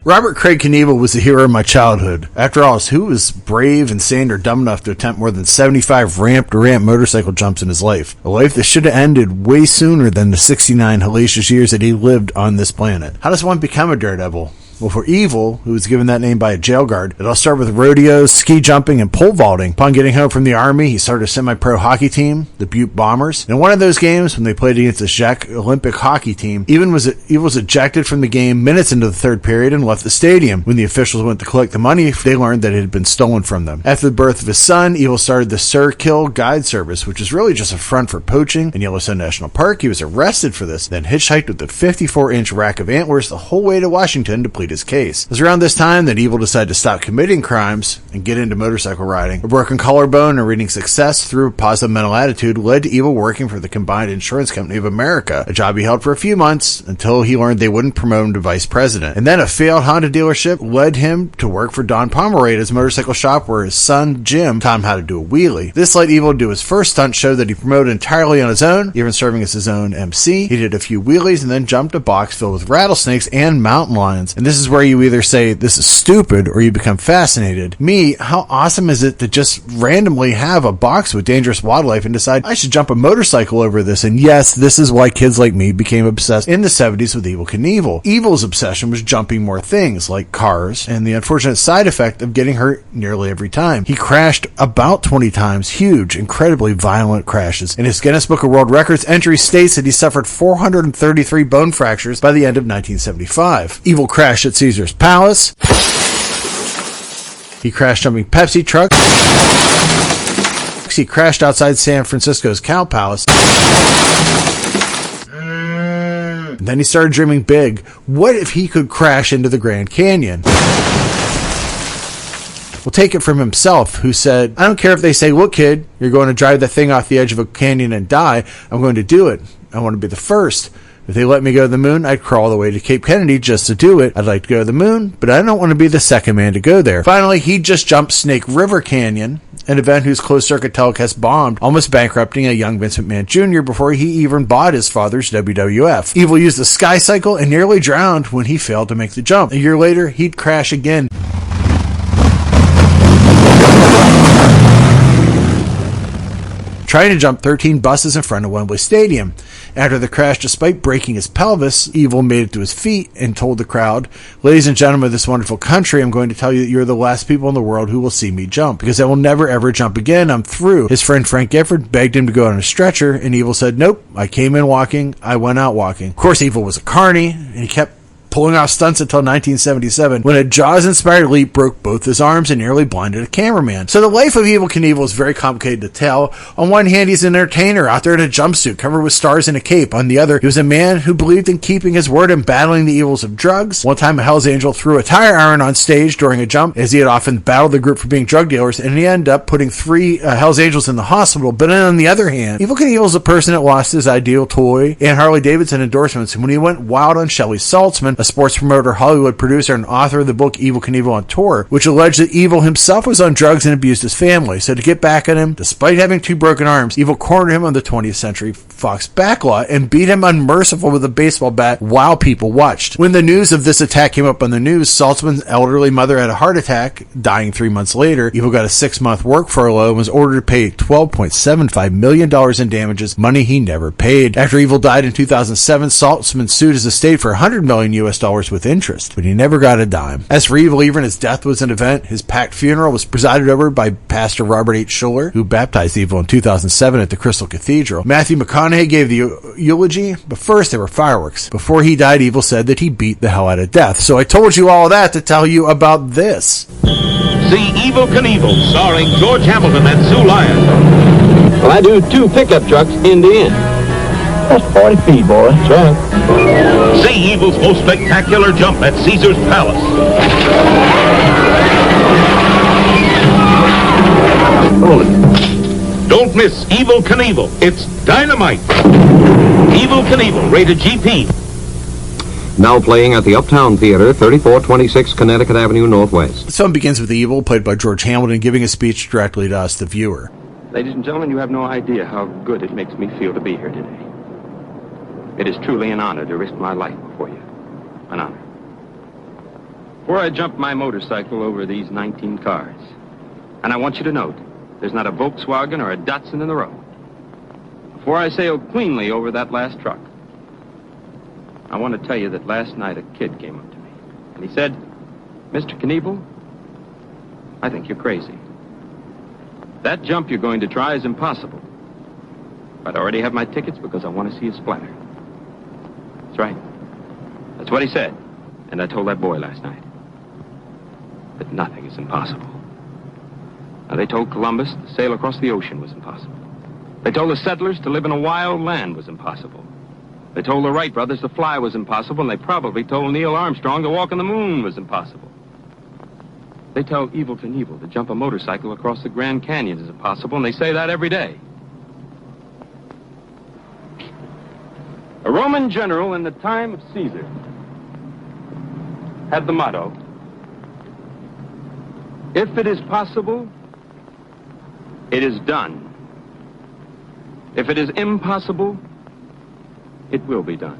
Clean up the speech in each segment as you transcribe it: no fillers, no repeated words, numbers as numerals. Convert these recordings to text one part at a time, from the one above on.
Robert Craig Knievel was the hero of my childhood. After all, who was brave, insane, or dumb enough to attempt more than 75 ramp-to-ramp motorcycle jumps in his life? A life that should have ended way sooner than the 69 hellacious years that he lived on this planet. How does one become a daredevil? Well, for Evel, who was given that name by a jail guard, it all started with rodeos, ski jumping, and pole vaulting. Upon getting home from the Army, he started a semi-pro hockey team, the Butte Bombers. And in one of those games, when they played against the Czech Olympic hockey team, Evel was ejected from the game minutes into the third period and left the stadium. When the officials went to collect the money, they learned that it had been stolen from them. After the birth of his son, Evel started the Sir Kill Guide Service, which is really just a front for poaching. In Yellowstone National Park, he was arrested for this, then hitchhiked with a 54-inch rack of antlers the whole way to Washington to plead his case. It was around this time that Evel decided to stop committing crimes and get into motorcycle riding. A broken collarbone and reading success through a positive mental attitude led to Evel working for the Combined Insurance Company of America, a job he held for a few months until he learned they wouldn't promote him to vice president. And then a failed Honda dealership led him to work for Don Pomeroy at his motorcycle shop where his son Jim taught him how to do a wheelie. This led Evel to do his first stunt show that he promoted entirely on his own, even serving as his own MC. He did a few wheelies and then jumped a box filled with rattlesnakes and mountain lions. And this is where you either say this is stupid or you become fascinated. Me, how awesome is it to just randomly have a box with dangerous wildlife and decide I should jump a motorcycle over this? And yes, this is why kids like me became obsessed in the 70s with Evel Knievel. Evel's obsession was jumping more things like cars and the unfortunate side effect of getting hurt nearly every time. He crashed about 20 times, huge, incredibly violent crashes. In his Guinness Book of World Records entry states that he suffered 433 bone fractures by the end of 1975. Evel crashed at Caesar's Palace. He crashed jumping Pepsi trucks. He crashed outside San Francisco's Cow Palace. And then he started dreaming big. What if he could crash into the Grand Canyon? We'll take it from himself, who said, I don't care if they say, look, kid, you're going to drive that thing off the edge of a canyon and die. I'm going to do it. I want to be the first. If they let me go to the moon, I'd crawl all the way to Cape Kennedy just to do it. I'd like to go to the moon, but I don't want to be the second man to go there. Finally, he just jumped Snake River Canyon, an event whose closed-circuit telecast bombed, almost bankrupting a young Vince McMahon Jr. before he even bought his father's WWF. Evel used the sky cycle and nearly drowned when he failed to make the jump. A year later, he'd crash again. Trying to jump 13 buses in front of Wembley Stadium. After the crash, despite breaking his pelvis, Evel made it to his feet and told the crowd, ladies and gentlemen of this wonderful country, I'm going to tell you that you're the last people in the world who will see me jump, because I will never ever jump again. I'm through. His friend Frank Gifford begged him to go on a stretcher, and Evel said, nope, I came in walking, I went out walking. Of course, Evel was a carny, and he kept pulling off stunts until 1977, when a Jaws-inspired leap broke both his arms and nearly blinded a cameraman. So the life of Evel Knievel is very complicated to tell. On one hand, he's an entertainer out there in a jumpsuit covered with stars and a cape. On the other, he was a man who believed in keeping his word and battling the evils of drugs. One time, a Hell's Angel threw a tire iron on stage during a jump, as he had often battled the group for being drug dealers, and he ended up putting 3 Hell's Angels in the hospital. But then on the other hand, Evel Knievel is a person that lost his ideal toy and Harley-Davidson endorsements when he went wild on Shelley Saltzman, a sports promoter, Hollywood producer, and author of the book Evel Knievel on Tour, which alleged that Evel himself was on drugs and abused his family. So to get back at him, despite having 2 broken arms, Evel cornered him on the 20th Century Fox backlot and beat him unmerciful with a baseball bat while people watched. When the news of this attack came up on the news, Saltzman's elderly mother had a heart attack, dying 3 months later. Evel got a 6-month work furlough and was ordered to pay $12.75 million in damages, money he never paid. After Evel died in 2007, Saltzman sued his estate for $100 million with interest, but he never got a dime. As for Evel, even his death was an event. His packed funeral was presided over by Pastor Robert H. Schuller, who baptized Evel in 2007 at the Crystal Cathedral. Matthew McConaughey gave the eulogy, but first there were fireworks. Before he died, Evel said that he beat the hell out of death. So I told you all that to tell you about this. See Evel Knievel, starring George Hamilton and Sue Lyon. Well, I do 2 pickup trucks end to end. That's 40 feet, boy. That's right. See Evel's most spectacular jump at Caesar's Palace. Hold it. Don't miss Evel Knievel. It's dynamite. Evel Knievel, rated GP. Now playing at the Uptown Theater, 3426 Connecticut Avenue Northwest. This film begins with Evel, played by George Hamilton, giving a speech directly to us, the viewer. Ladies and gentlemen, you have no idea how good it makes me feel to be here today. It is truly an honor to risk my life before you. An honor. Before I jump my motorcycle over these 19 cars, and I want you to note, there's not a Volkswagen or a Datsun in the road. Before I sail cleanly over that last truck, I want to tell you that last night a kid came up to me, and he said, "Mr. Knievel, I think you're crazy. That jump you're going to try is impossible. But I already have my tickets because I want to see you splatter." That's right. That's what he said. And I told that boy last night that nothing is impossible. Now, they told Columbus to sail across the ocean was impossible. They told the settlers to live in a wild land was impossible. They told the Wright brothers to fly was impossible, and they probably told Neil Armstrong to walk on the moon was impossible. They tell Evel Knievel to jump a motorcycle across the Grand Canyon is impossible, and they say that every day. A Roman general in the time of Caesar had the motto, "If it is possible, it is done. If it is impossible, it will be done."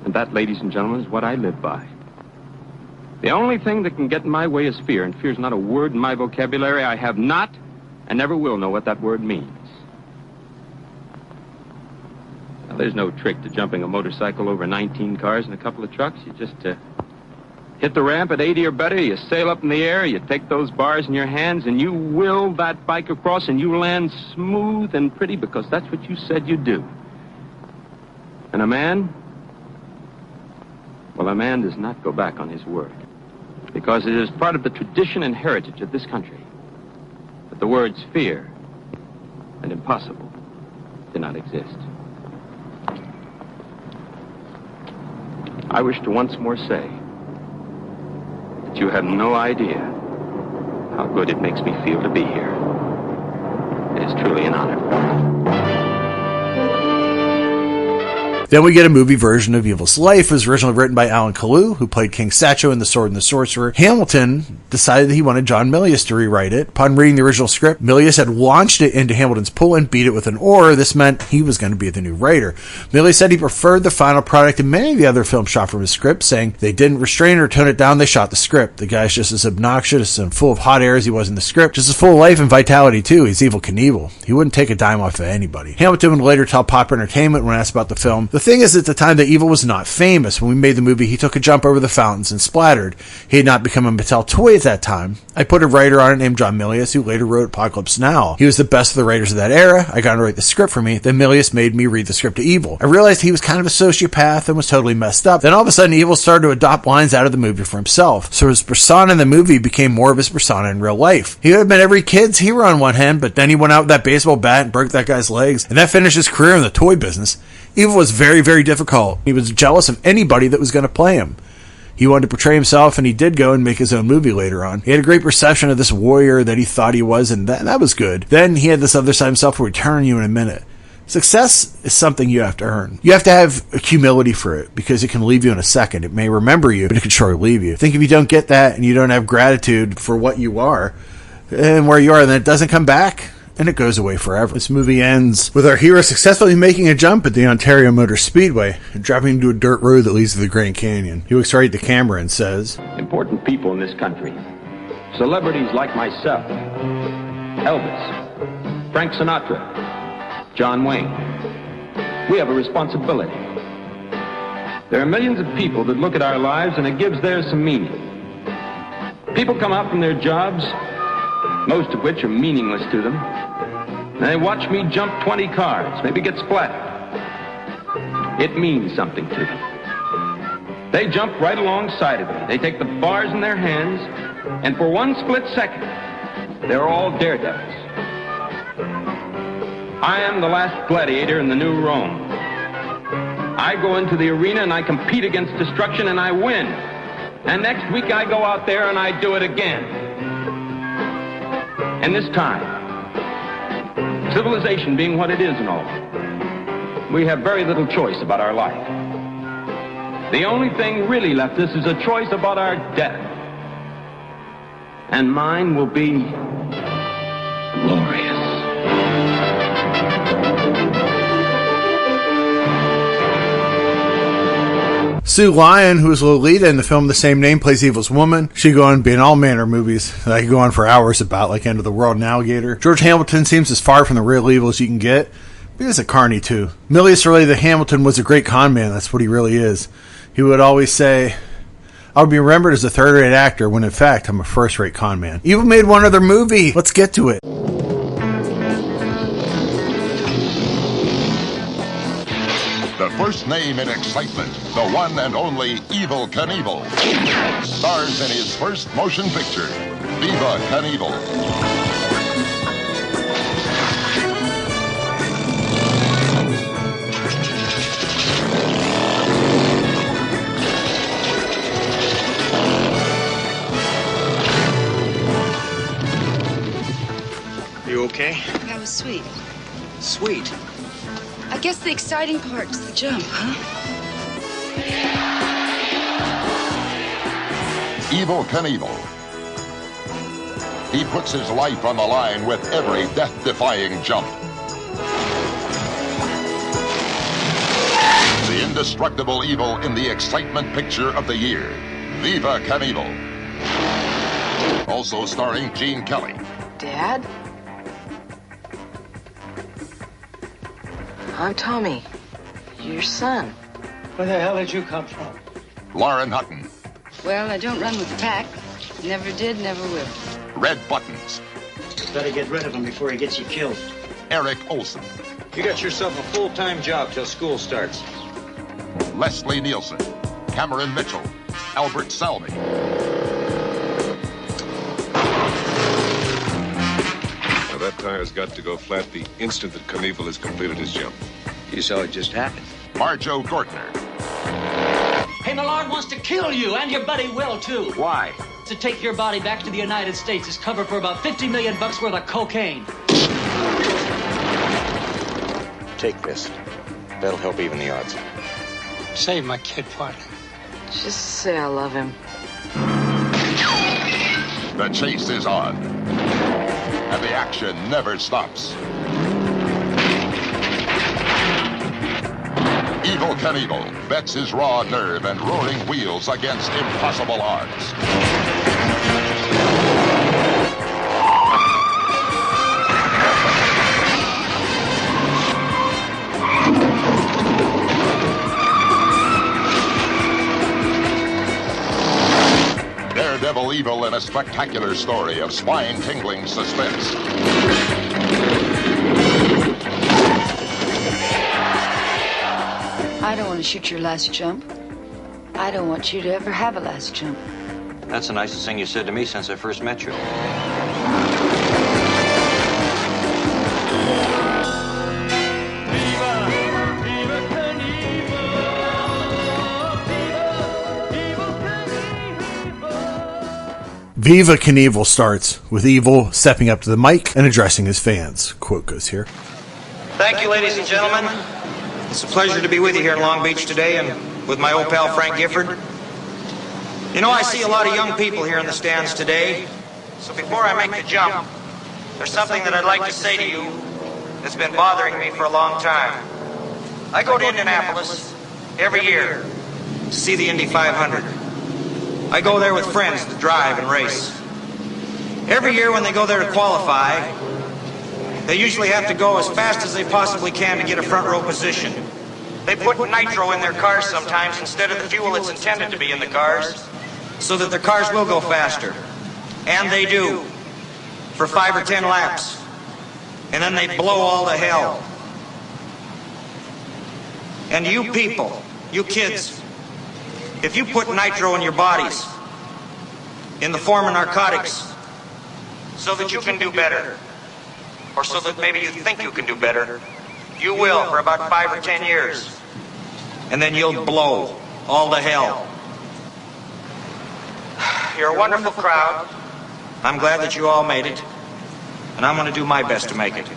And that, ladies and gentlemen, is what I live by. The only thing that can get in my way is fear, and fear is not a word in my vocabulary. I have not and never will know what that word means. Now, there's no trick to jumping a motorcycle over 19 cars and a couple of trucks. You just hit the ramp at 80 or better, you sail up in the air, you take those bars in your hands, and you will that bike across, and you land smooth and pretty because that's what you said you'd do. And a man, well, a man does not go back on his word, because it is part of the tradition and heritage of this country that the words fear and impossible do not exist. I wish to once more say that you have no idea how good it makes me feel to be here. It is truly an honor. Then we get a movie version of Evel's life. It was originally written by Alan Carew, who played King Satcho in The Sword and the Sorcerer. Hamilton decided that he wanted John Milius to rewrite it. Upon reading the original script, Milius had launched it into Hamilton's pool and beat it with an oar. This meant he was going to be the new writer. Milius said he preferred the final product in many of the other films shot from his script, saying they didn't restrain or tone it down, they shot the script. The guy's just as obnoxious and full of hot air as he was in the script, just as full of life and vitality too. He's Evel Knievel. He wouldn't take a dime off of anybody. Hamilton would later tell Pop Entertainment when asked about the film, "The thing is, at the time that Evel was not famous. When we made the movie, he took a jump over the fountains and splattered. He had not become a Mattel toy at that time. I put a writer on it named John Milius, who later wrote Apocalypse Now. He was the best of the writers of that era. I got him to write the script for me. Then Milius made me read the script to Evel. I realized he was kind of a sociopath and was totally messed up. Then all of a sudden, Evel started to adopt lines out of the movie for himself. So his persona in the movie became more of his persona in real life. He would have been every kid's hero on one hand, but then he went out with that baseball bat and broke that guy's legs, and that finished his career in the toy business. Evel was very, very difficult. He was jealous of anybody that was going to play him. He wanted to portray himself, and he did go and make his own movie later on. He had a great perception of this warrior that he thought he was, and that was good. Then he had this other side of himself who would turn you in a minute. Success is something you have to earn. You have to have humility for it, because it can leave you in a second. It may remember you, but it can surely leave you. I think if you don't get that, and you don't have gratitude for what you are, and where you are, then it doesn't come back, and it goes away forever. This movie ends with our hero successfully making a jump at the Ontario Motor Speedway and dropping into a dirt road that leads to the Grand Canyon. He looks right at the camera and says, Important people in this country, celebrities like myself, Elvis, Frank Sinatra, John Wayne, we have a responsibility. There are millions of people that look at our lives and it gives theirs some meaning. People come out from their jobs, most of which are meaningless to them, and they watch me jump 20 cars, maybe get splattered. It means something to them. They jump right alongside of me. They take the bars in their hands, and for one split second, they're all daredevils. I am the last gladiator in the new Rome. I go into the arena and I compete against destruction and I win. And next week I go out there and I do it again. And this time, civilization being what it is and all, we have very little choice about our life. The only thing really left us is a choice about our death. And mine will be glorious. Sue Lyon, who is Lolita in the film the same name, plays Evel's woman. She'd go on to be in all manner of movies that I could go on for hours about, like End of the World and Alligator. George Hamilton seems as far from the real evil as you can get. But he was a carny, too. Millie used to relate that Hamilton was a great con man. That's what he really is. He would always say, I would be remembered as a third-rate actor, when in fact, I'm a first-rate con man. Evel made one other movie. Let's get to it. The first name in excitement, the one and only Evel Knievel. Stars in his first motion picture, Viva Knievel. You okay? That was sweet. Sweet. I guess the exciting part is the jump, huh? Evel Knievel. He puts his life on the line with every death-defying jump. The indestructible Evel in the excitement picture of the year, Viva Knievel. Also starring Gene Kelly. Dad? I'm Tommy, your son. Where the hell did you come from? Lauren Hutton. Well, I don't run with the pack. Never did, never will. Red Buttons. Better get rid of him before he gets you killed. Eric Olson. You got yourself a full-time job till school starts. Leslie Nielsen. Cameron Mitchell. Albert Salmi. Now that tire's got to go flat the instant that Knievel has completed his jump. You saw it just happen. Marjo Gortner. Hey, Millard wants to kill you, and your buddy Will, too. Why? To take your body back to the United States as cover for about $50 million worth of cocaine. Take this. That'll help even the odds. Save my kid, partner. Just say I love him. The chase is on. And the action never stops. Evel Knievel bets his raw nerve and roaring wheels against impossible odds. Daredevil Evel in a spectacular story of spine-tingling suspense. I don't want to shoot your last jump. I don't want you to ever have a last jump. That's the nicest thing you said to me since I first met you. Viva Knievel starts with Evel stepping up to the mic and addressing his fans. Quote goes here. Thank you, ladies and gentlemen. It's a pleasure to be with you here in Long Beach today and with my old pal Frank Gifford. You know, I see a lot of young people here in the stands today. So before I make the jump, there's something that I'd like to say to you that's been bothering me for a long time. I go to Indianapolis every year to see the Indy 500. I go there with friends to drive and race. Every year when they go there to qualify, they usually have to go as fast as they possibly can to get a front row position. They put nitro in their cars sometimes instead of the fuel that's intended to be in the cars, so that their cars will go faster. And they do, for 5 or 10 laps. And then they blow all to hell. And you people, you kids, if you put nitro in your bodies, in the form of narcotics, so that you can do better, or so that maybe you think you can do better, you will for about 5 or 10 years. And then you'll blow all to hell. You're a wonderful crowd. I'm glad that you all made it. And I'm going to do my best to make it.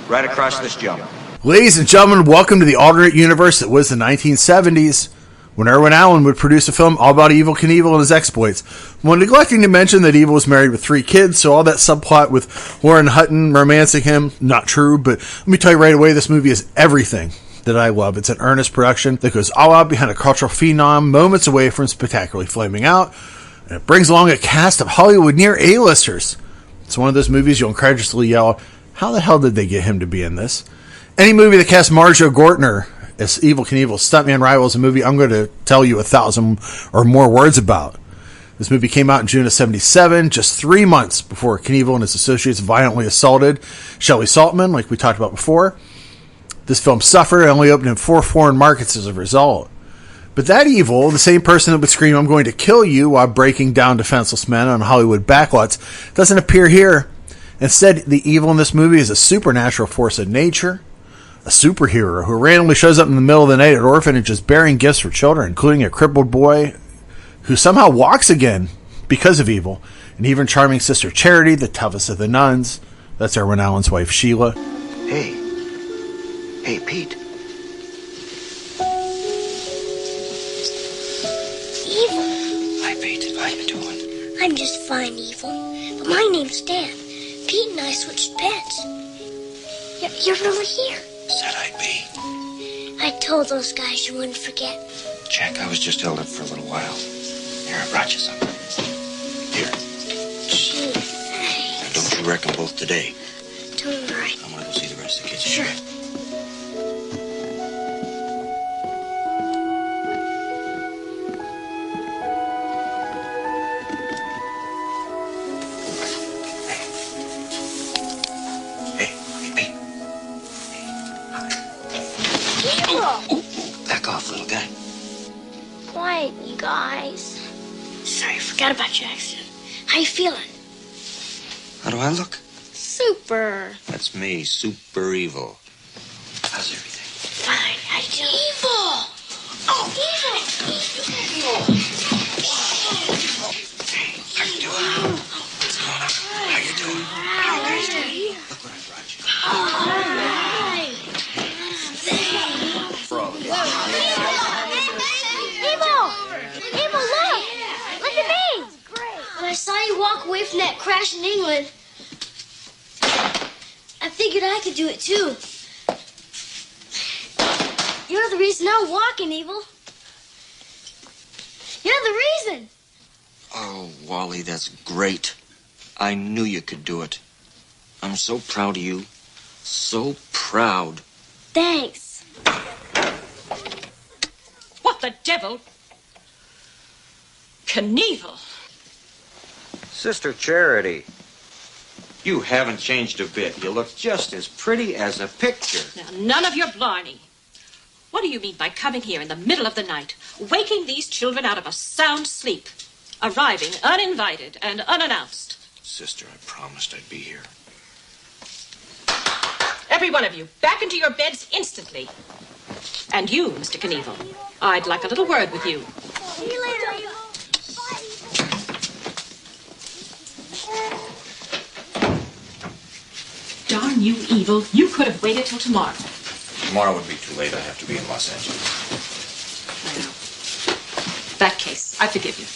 Right across this jump. Ladies and gentlemen, welcome to the alternate universe that was the 1970s, when Irwin Allen would produce a film all about Evel Knievel and his exploits, while neglecting to mention that Evel was married with 3 kids, so all that subplot with Lauren Hutton romancing him, not true, but let me tell you right away, this movie is everything that I love. It's an earnest production that goes all out behind a cultural phenom, moments away from spectacularly flaming out, and it brings along a cast of Hollywood near A-listers. It's one of those movies you'll incredulously yell, how the hell did they get him to be in this? Any movie that casts Marjo Gortner as Evel Knievel's stuntman rival is a movie I'm going to tell you 1,000 or more words about. This movie came out in June of 1977, just 3 months before Knievel and his associates violently assaulted Shelley Saltman, like we talked about before. This film suffered and only opened in 4 foreign markets as a result. But that Evel, the same person that would scream, I'm going to kill you while breaking down defenseless men on Hollywood backlots, doesn't appear here. Instead, the Evel in this movie is a supernatural force of nature, a superhero who randomly shows up in the middle of the night at orphanages bearing gifts for children, including a crippled boy who somehow walks again because of Evel, and even charming sister Charity, the toughest of the nuns. That's Erwin Allen's wife, Sheila. Hey, Pete. Evel. Hi, Pete. How you doing? I'm just fine, Evel. But my name's Dan. Pete and I switched pets. You're really here. Said I'd be. I told those guys you wouldn't forget. Jack, I was just held up for a little while. Here, I brought you something. Here. Gee, Now, don't you wreck them both today. don't worry. I want to go see the rest of the kids. Sure. Back off, little guy. Quiet, you guys. Sorry, forgot about your accident. How you feeling? How do I look? Super. That's me, Super Evil. How's everything? Fine. How you doing? Evil! Oh, Evil! Hey, how you doing? What's going on? How you doing? How you guys doing? Look what I brought you. Evil, look! Look at me! When I saw you walk away from that crash in England, I figured I could do it too. You're the reason I'm walking, Evil. You're the reason. Oh, Wally, that's great. I knew you could do it. I'm so proud of you. So proud. Thanks. What the devil? Knievel. Sister Charity, you haven't changed a bit. You look just as pretty as a picture. Now, none of your blarney. What do you mean by coming here in the middle of the night, waking these children out of a sound sleep, arriving uninvited and unannounced? Sister, I promised I'd be here. Every one of you, back into your beds instantly. And you, Mr. Knievel, I'd like a little word with you. See you later, Evil. Darn you, Evel. You could have waited till tomorrow. Tomorrow would be too late. I have to be in Los Angeles. I know. That case, I forgive you.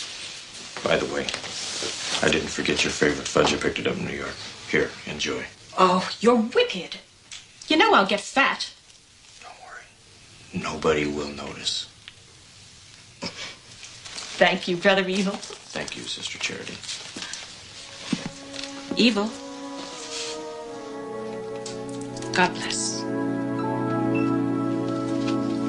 By the way, I didn't forget your favorite fudge. I picked it up in New York. Here, enjoy. Oh, you're wicked. You know I'll get fat. Nobody will notice. Thank you, Brother Evel. Thank you, Sister Charity. Evel. God bless.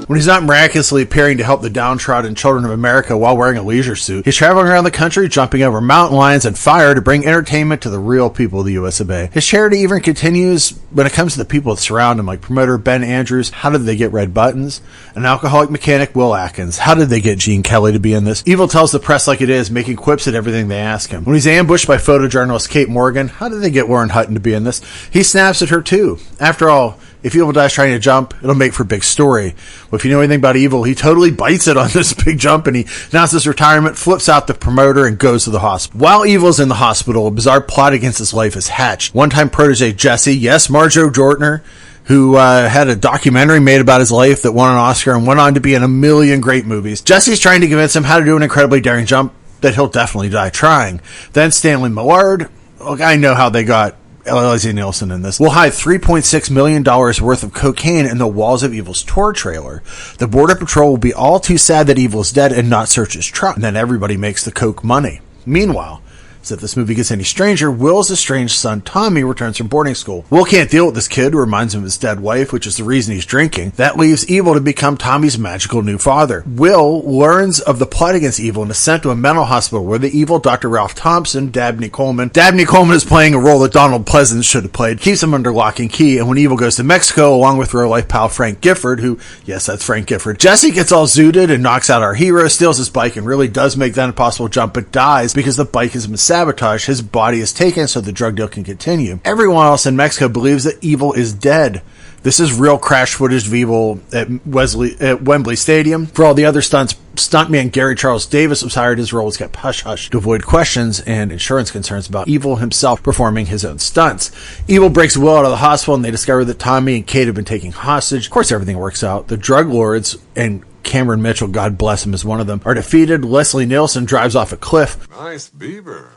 When he's not miraculously appearing to help the downtrodden children of America while wearing a leisure suit, he's traveling around the country, jumping over mountain lions and fire to bring entertainment to the real people of the U.S. of A. His charity even continues when it comes to the people that surround him, like promoter Ben Andrews. How did they get red buttons? An alcoholic mechanic, Will Atkins. How did they get Gene Kelly to be in this? Evel tells the press like it is, making quips at everything they ask him. When he's ambushed by photojournalist Kate Morgan, how did they get Lauren Hutton to be in this? He snaps at her too. After all, if Evel dies trying to jump, it'll make for a big story. Well, if you know anything about Evel, he totally bites it on this big jump, and he announces retirement, flips out the promoter, and goes to the hospital. While Evel's in the hospital, a bizarre plot against his life is hatched. One-time protege Jesse, yes, Marjo Gortner, who had a documentary made about his life that won an Oscar and went on to be in a million great movies. Jesse's trying to convince him how to do an incredibly daring jump that he'll definitely die trying. Then Stanley Millard. Look, I know how they got Leslie Nielsen in this, will hide $3.6 million worth of cocaine in the walls of Evil's tour trailer. The Border Patrol will be all too sad that Evil is dead and not search his truck. And then everybody makes the coke money. Meanwhile, as if this movie gets any stranger, Will's estranged son Tommy returns from boarding school. Will can't deal with this kid who reminds him of his dead wife, which is the reason he's drinking. That leaves Evil to become Tommy's magical new father. Will learns of the plot against Evil and is sent to a mental hospital where the evil Dr. Ralph Thompson, Dabney Coleman is playing a role that Donald Pleasance should have played, keeps him under lock and key, and when Evil goes to Mexico along with real-life pal Frank Gifford, who, yes, that's Frank Gifford, Jesse gets all zooted and knocks out our hero, steals his bike, and really does make that impossible jump, but dies because the bike has been sabotaged. His body is taken so the drug deal can continue. Everyone else in Mexico believes that Evil is dead. This is real crash footage of Evil at Wembley Stadium. For all the other stunts, stuntman Gary Charles Davis was hired. His role was kept hush-hush to avoid questions and insurance concerns about Evil himself performing his own stunts. Evil breaks Will out of the hospital and they discover that Tommy and Kate have been taken hostage. Of course, everything works out. The drug lords, and Cameron Mitchell, God bless him, is one of them, are defeated. Leslie Nielsen drives off a cliff. Nice beaver.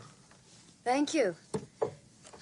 Thank you.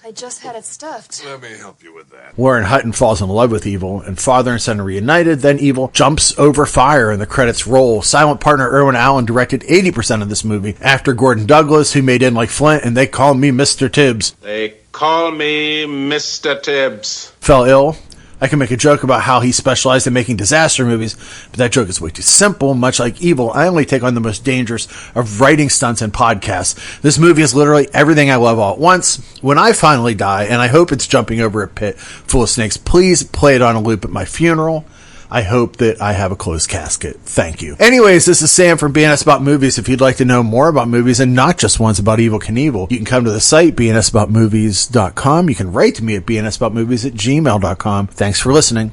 I just had it stuffed. Let me help you with that. Warren Hutton falls in love with Evil, and father and son are reunited. Then Evil jumps over fire, and the credits roll. Silent partner Irwin Allen directed 80% of this movie, after Gordon Douglas, who made In Like Flint, and They Call Me Mr. Tibbs. They call me Mr. Tibbs. Fell ill. I can make a joke about how he specialized in making disaster movies, but that joke is way too simple. Much like Evil, I only take on the most dangerous of writing stunts and podcasts. This movie is literally everything I love all at once. When I finally die, and I hope it's jumping over a pit full of snakes, please play it on a loop at my funeral. I hope that I have a closed casket. Thank you. Anyways, this is Sam from BNS About Movies. If you'd like to know more about movies and not just ones about Evel Knievel, you can come to the site, bnsaboutmovies.com. You can write to me at bnsaboutmovies@gmail.com. Thanks for listening.